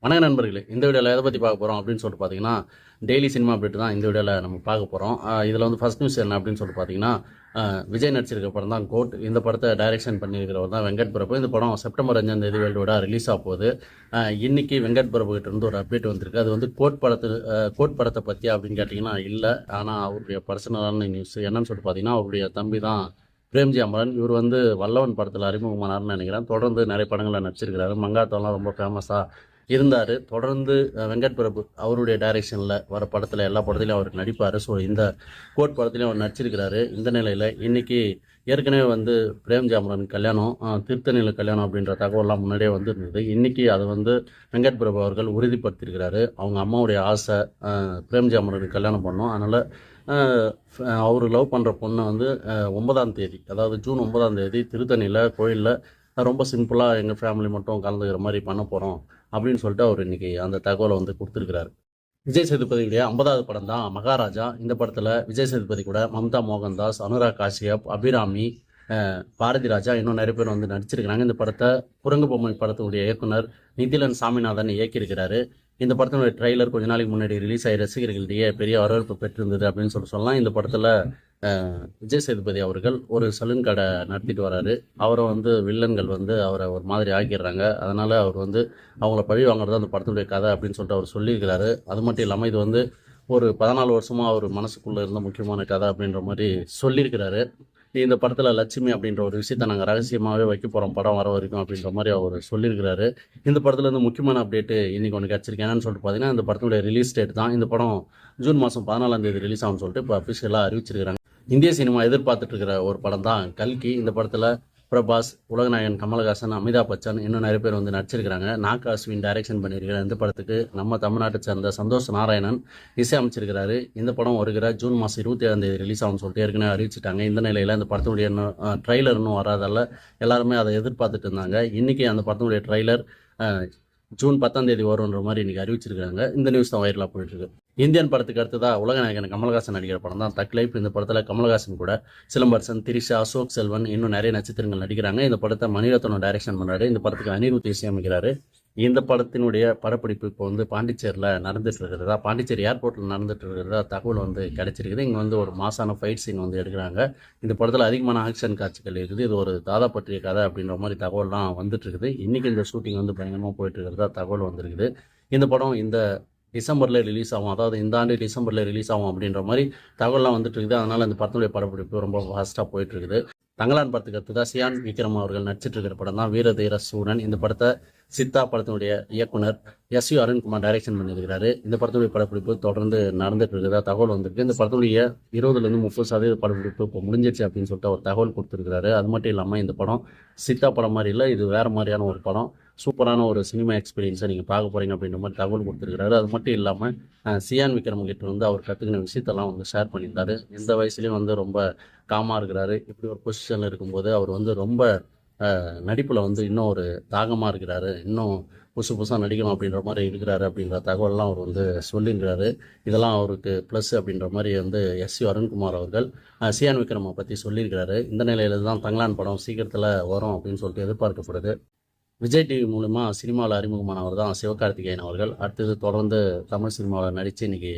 வணக்கம் நண்பர்களே, இந்த வீடியோவில் எதை பற்றி பார்க்க போகிறோம் அப்படின்னு சொல்லிட்டு பார்த்தீங்கன்னா, டெய்லி சினிமா அப்டேட் தான் இந்த வீடியோவில் நம்ம பார்க்க போகிறோம். இதில் வந்து ஃபர்ஸ்ட் நியூஸ் என்ன அப்படின்னு சொல்லிட்டு பார்த்தீங்கன்னா, விஜய் நடிச்சிருக்க படம் தான் கோட். இந்த படத்தை டைரக்ஷன் பண்ணியிருக்கிறவர் தான் வெங்கட் பிரபு. இந்த படம் செப்டம்பர் 5ஆம் தேதி வேர்ல்டோட ரிலீஸ் ஆக போகுது. இன்னைக்கு வெங்கட் பிரபு கிட்ட இருந்து ஒரு அப்டேட் வந்திருக்கு. அது வந்து கோட் படத்தை பற்றி அப்படின்னு கேட்டிங்கன்னா இல்லை. ஆனால் அவருடைய பர்சனலான நியூஸ் என்னன்னு சொல்லிட்டு பார்த்தீங்கன்னா, அவருடைய தம்பி தான் பிரேம்ஜி அமரன். இவர் வந்து வல்லவன் படத்தில் அறிமுகமானார்னு நினைக்கிறேன். தொடர்ந்து நிறைய படங்களில் நடிச்சிருக்கிறாரு. மங்காத்தம்லாம் ரொம்ப ஃபேமஸாக இருந்தார். தொடர்ந்து வெங்கட் பிரபு அவருடைய டைரக்ஷனில் வர படத்தில் எல்லா படத்துலையும் அவருக்கு நடிப்பார். ஸோ இந்த கோட் படத்துலையும் அவர் நடிச்சிருக்கிறாரு. இந்த நிலையில் இன்றைக்கி ஏற்கனவே வந்து பிரேம்ஜி அமரன் கல்யாணம், திருத்தணியில் கல்யாணம் அப்படின்ற தகவலாம் முன்னாடியே வந்துருந்தது. இன்றைக்கி அதை வந்து வெங்கட் பிரபு அவர்கள் உறுதிப்படுத்தியிருக்கிறாரு. அவங்க அம்மாவுடைய ஆசை பிரேம்ஜி அமரனுக்கு கல்யாணம் பண்ணோம். அதனால் அவர் லவ் பண்ணுற பொண்ணை வந்து 9ஆம் தேதி, அதாவது ஜூன் 9ஆம் தேதி திருத்தணியில் கோயிலில் ரொம்ப சிம்பிளாக எங்கள் ஃபேமிலி மட்டும் கலந்துக்கிற மாதிரி பண்ண போகிறோம் அப்படின்னு சொல்லிட்டு அவர் இன்றைக்கி அந்த தகவலை வந்து கொடுத்துருக்கிறாரு. விஜய் சேதுபதியுடைய 50வது படம் தான் மகாராஜா. இந்த படத்தில் விஜய் சேதுபதி கூட மம்தா மோகன்தாஸ், அனுராக் காஷ்யப், அபிராமி, பாரதி ராஜா இன்னும் நிறைய பேர் வந்து நடிச்சிருக்கிறாங்க. இந்த படத்தை குரங்கு பொம்மை படத்தினுடைய இயக்குனர் நிதிலன் சாமிநாதன் இயக்கியிருக்கிறாரு. இந்த படத்தினுடைய ட்ரெய்லர் கொஞ்ச நாளைக்கு முன்னாடி ரிலீஸ் ஆகி ரசிகர்களிடையே பெரிய வரவேற்பு பெற்றிருந்தது அப்படின்னு சொல்லலாம். இந்த படத்தில் விஜய் சேதுபதி அவர்கள் ஒரு சலூன் கடை நடத்திட்டு வராரு. அவரை வந்து வில்லன்கள் வந்து அவரை ஒரு மாதிரி ஆக்கிடுறாங்க. அதனால் அவர் வந்து அவங்கள பழி வாங்குறது அந்த படத்தினுடைய கதை அப்படின்னு சொல்லிட்டு அவர் சொல்லியிருக்கிறாரு. அது மட்டும் இல்லாமல் இது வந்து ஒரு 14 வருஷமாக அவர் மனசுக்குள்ளே இருந்த முக்கியமான கதை அப்படின்ற மாதிரி சொல்லியிருக்கிறாரு. இந்த படத்தில் லட்சுமி அப்படின்ற ஒரு விஷயத்தை நாங்கள் ரகசியமாகவே வைக்க போகிறோம் படம் வர வரைக்கும் அப்படின்ற மாதிரி அவர் சொல்லியிருக்கிறாரு. இந்த படத்தில் வந்து முக்கியமான அப்டேட்டு இன்றைக்கி ஒன்று கிடச்சிருக்கு. என்னன்னு சொல்லிட்டு பார்த்தீங்கன்னா, இந்த படத்தினுடைய ரிலீஸ் டேட் தான். இந்த படம் ஜூன் மாதம் 14ஆம் தேதி ரிலீஸ் ஆகும்னு சொல்லிட்டு இப்போ அஃபிஷியலாக அறிவிச்சிருக்கிறாங்க. இந்திய சினிமா எதிர்பார்த்துட்டு இருக்கிற ஒரு படம் தான் கல்கி. இந்த படத்தில் பிரபாஸ், உலகநாயகன் கமலஹாசன், அமிதாப் பச்சன் இன்னும் நிறைய பேர் வந்து நடிச்சிருக்கிறாங்க. நாக் அஸ்வின் டைரக்ஷன் பண்ணியிருக்கிற இந்த படத்துக்கு நம்ம தமிழ்நாட்டை சேர்ந்த சந்தோஷ் நாராயணன் இசையமைச்சிருக்கிறாரு. இந்த படம் வருகிற ஜூன் மாதம் 27ஆம் தேதி ரிலீஸ் ஆகும்னு சொல்லிட்டு ஏற்கனவே அறிவிச்சிட்டாங்க. இந்த நிலையில் இந்த படத்தினுடைய ட்ரெய்லர் இன்னும் வராதால எல்லாருமே அதை எதிர்பார்த்துட்டு இருந்தாங்க. இன்றைக்கி அந்த படத்தினுடைய ட்ரெய்லர் ஜூன் 10ஆம் தேதி வரும்ன்ற மாதிரி இன்றைக்கி அறிவிச்சிருக்காங்க. இந்த நியூஸ் தான் வைரலாக போயிட்டுருக்கு. இந்தியன் படத்துக்கு அடுத்ததாக உலகநாயகன் கமலஹாசன் நடிக்கிற படம் தான் தக் லைஃப். இந்த படத்தில் கமலஹாசன் கூட சிலம்பரசன், திரிஷா, அசோக் செல்வன் இன்னும் நிறைய நட்சத்திரங்கள் நடிக்கிறாங்க. இந்த படத்தை மணிரத்னம் டைரக்ஷன் பண்ணுறாரு. இந்த படத்துக்கு அனிருத் இசையமைக்கிறாரு. இந்த படத்தினுடைய படப்பிடிப்பு இப்போ வந்து பாண்டிச்சேரியில் நடந்துட்டு இருக்கிறதா, பாண்டிச்சேரி ஏர்போர்ட்டில் நடந்துட்டு இருக்கிறதா தகவல் வந்து கிடைச்சிருக்குது. இங்கே வந்து ஒரு மாசான ஃபைட் சீன் வந்து எடுக்கிறாங்க. இந்த படத்தில் அதிகமான ஆக்ஷன் காட்சிகள் இருக்குது. இது ஒரு தாதா பற்றிய கதை அப்படின்ற மாதிரி தகவல்லாம் வந்துட்டு இருக்குது. இன்றைக்கி இந்த ஷூட்டிங் வந்து பயங்கரமாக போயிட்டு இருக்கிறதா தகவல் வந்திருக்குது. இந்த படம் இந்த டிசம்பரில் ரிலீஸ் ஆகும், அதாவது இந்த ஆண்டு டிசம்பரில் ரிலீஸ் ஆகும் அப்படின்ற மாதிரி தகவல்லாம் வந்துட்டு இருக்குது. அதனால் இந்த படத்தினுடைய படப்பிடிப்பு ரொம்ப ஃபாஸ்ட்டாக போயிட்டு இருக்குது. தங்கலான் படத்துக்கு அடுத்ததாக சியான் விக்ரம் அவர்கள் நடிச்சிட்டு இருக்கிற படம் தான் வீரதீர சூரன். இந்த படத்தை சித்தா படத்தினுடைய இயக்குனர் எஸ்.யு. அருண்குமார் டைரக்ஷன் பண்ணியிருக்கிறாரு. இந்த படத்துடைய படப்பிடிப்பு தொடர்ந்து நடந்துட்டு இருக்கிறதா தகவல் வந்திருக்கு. இந்த படத்துடைய 20-30% படப்பிடிப்பு இப்போ முடிஞ்சிருச்சு அப்படின்னு சொல்லிட்டு ஒரு தகவல் கொடுத்துருக்கிறாரு. அது மட்டும் இல்லாமல் இந்த படம் சித்தா படம் மாதிரி இல்லை, இது வேறு மாதிரியான ஒரு படம். சூப்பரான ஒரு சினிமா எக்ஸ்பீரியன்ஸை நீங்கள் பார்க்க போகிறீங்க அப்படின்ற மாதிரி தகவல் கொடுத்துருக்கிறாரு. அது மட்டும் இல்லாமல் சியான் விக்ரம் கிட்ட வந்து அவர் கற்றுக்கின விஷயத்தெல்லாம் வந்து ஷேர் பண்ணியிருந்தாரு. இந்த வயசுலேயும் வந்து ரொம்ப காமாக இருக்கிறாரு. இப்படி ஒரு பொசிஷனில் இருக்கும்போது அவர் வந்து ரொம்ப நடிப்பில் வந்து இன்னும் ஒரு தாகமாக இருக்கிறாரு. இன்னும் புதுசாக நடிக்கணும் அப்படின்ற மாதிரி இருக்கிறாரு அப்படின்ற தகவல்லாம் அவர் வந்து சொல்லியிருக்கிறாரு. இதெல்லாம் அவருக்கு ப்ளஸ் அப்படின்ற மாதிரி வந்து எஸ்.யு. அருண்குமார் அவர்கள் சியான் விக்ரமை பற்றி சொல்லியிருக்கிறாரு. இந்த நிலையில் தான் தங்கலான் படம் சீக்கிரத்தில் வரும் அப்படின்னு சொல்லிட்டு எதிர்பார்க்கப்படுது. விஜய் டிவி மூலமா சினிமாவில் அறிமுகமானவர் தான் சிவகார்த்திகேயன் அவர்கள். அடுத்தது தொடர்ந்து தமிழ் சினிமாவில் நடித்து இன்றைக்கி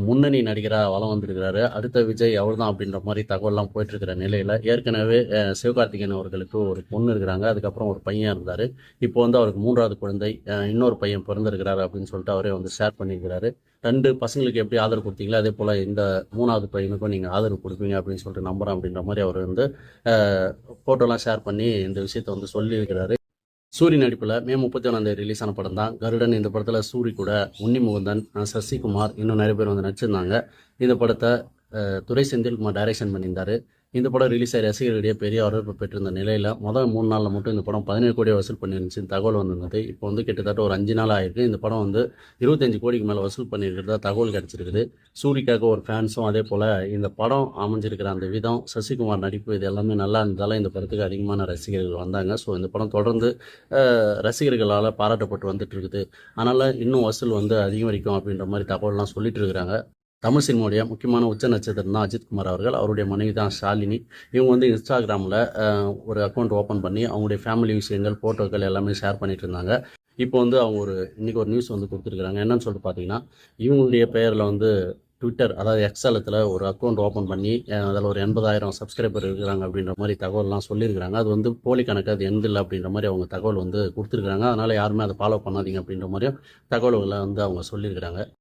முன்னணி நடிகராக வலம் வந்திருக்கிறாரு. அடுத்த விஜய் அவர் தான் அப்படின்ற மாதிரி தகவல்லாம் போயிட்டுருக்கிற நிலையில் ஏற்கனவே சிவகார்த்திகேயன் அவர்களுக்கு ஒரு பொண்ணு இருக்கிறாங்க. அதுக்கப்புறம் ஒரு பையன் இருந்தார். இப்போ வந்து அவருக்கு 3வது குழந்தை, இன்னொரு பையன் பிறந்திருக்கிறாரு அப்படின்னு சொல்லிட்டு அவரே வந்து ஷேர் பண்ணியிருக்கிறாரு. 2 பசங்களுக்கு எப்படி ஆதரவு கொடுத்தீங்களோ அதே போல் இந்த 3வது பையனுக்கும் நீங்கள் ஆதரவு கொடுப்பீங்க அப்படின்னு சொல்லிட்டு நம்புகிறேன் அப்படின்ற மாதிரி அவர் வந்து ஃபோட்டோலாம் ஷேர் பண்ணி இந்த விஷயத்தை வந்து சொல்லியிருக்கிறாரு. சூரி நடிப்பில் மே 31ஆம் தேதி ரிலீஸ் ஆன படம் தான் கருடன். இந்த படத்தில் சூரி கூட உன்னி முகுந்தன், சசிகுமார் இன்னும் நிறைய பேர் வந்து நடிச்சிருந்தாங்க. இந்த படத்தை துரை செந்தில்குமார் டைரக்ஷன் பண்ணியிருந்தார். இந்த படம் ரிலீஸ் ஆகி ரசிகர்களிடையே பெரிய வரவேற்பு பெற்றிருந்த நிலையில் முதல் 3 நாளில் மட்டும் இந்த படம் 17 கோடி வசூல் பண்ணிருந்துச்சு தகவல் வந்திருந்தது. இப்போ வந்து கிட்டத்தட்ட ஒரு 5 நாள் ஆகிருக்கு. இந்த படம் வந்து 25 கோடிக்கு மேலே வசூல் பண்ணியிருக்கிறதா தகவல் கிடச்சிருக்குது. சூரிக்காக ஒரு ஃபேன்ஸும் அதே போல் இந்த படம் அமைஞ்சிருக்கிற அந்த விதம், சசிகுமார் நடிப்பு இது எல்லாமே நல்லா இருந்ததால் இந்த படத்துக்கு அதிகமான ரசிகர்கள் வந்தாங்க. ஸோ இந்த படம் தொடர்ந்து ரசிகர்களால் பாராட்டப்பட்டு வந்துட்டு இருக்குது. அதனால் இன்னும் வசூல் வந்து அதிகரிக்கும் அப்படின்ற மாதிரி தகவல்லாம் சொல்லிட்டு இருக்கிறாங்க. தமிழ் சினிமாவுடைய முக்கியமான உச்ச நட்சத்திரம் தான் அஜித்குமார் அவர்கள். அவருடைய மனைவி தான் ஷாலினி. இவங்க வந்து இன்ஸ்டாகிராமில் ஒரு அக்கௌண்ட் ஓப்பன் பண்ணி அவங்களுடைய ஃபேமிலி விஷயங்கள், ஃபோட்டோக்கள் எல்லாமே ஷேர் பண்ணிட்டு இருந்தாங்க. இப்போ வந்து அவங்க இன்னைக்கு ஒரு நியூஸ் வந்து கொடுத்துருக்குறாங்க. என்னன்னு சொல்லிட்டு பார்த்தீங்கன்னா, இவங்களுடைய பெயரில் வந்து ட்விட்டர், அதாவது எக்ஸ் தளத்துல ஒரு அக்கௌண்ட் ஓப்பன் பண்ணி அதில் ஒரு 80,000 சப்ஸ்கிரைபர் இருக்கிறாங்க அப்படின்ற மாதிரி தகவல்லாம் சொல்லியிருக்கிறாங்க. அது வந்து போலி கணக்கு, அது எந்த இல்லை அப்படின்ற மாதிரி அவங்க தகவல் வந்து கொடுத்துருக்காங்க. அதனால யாருமே அதை ஃபாலோ பண்ணாதீங்க அப்படின்ற மாதிரியும் தகவல்களை வந்து அவங்க சொல்லியிருக்கிறாங்க.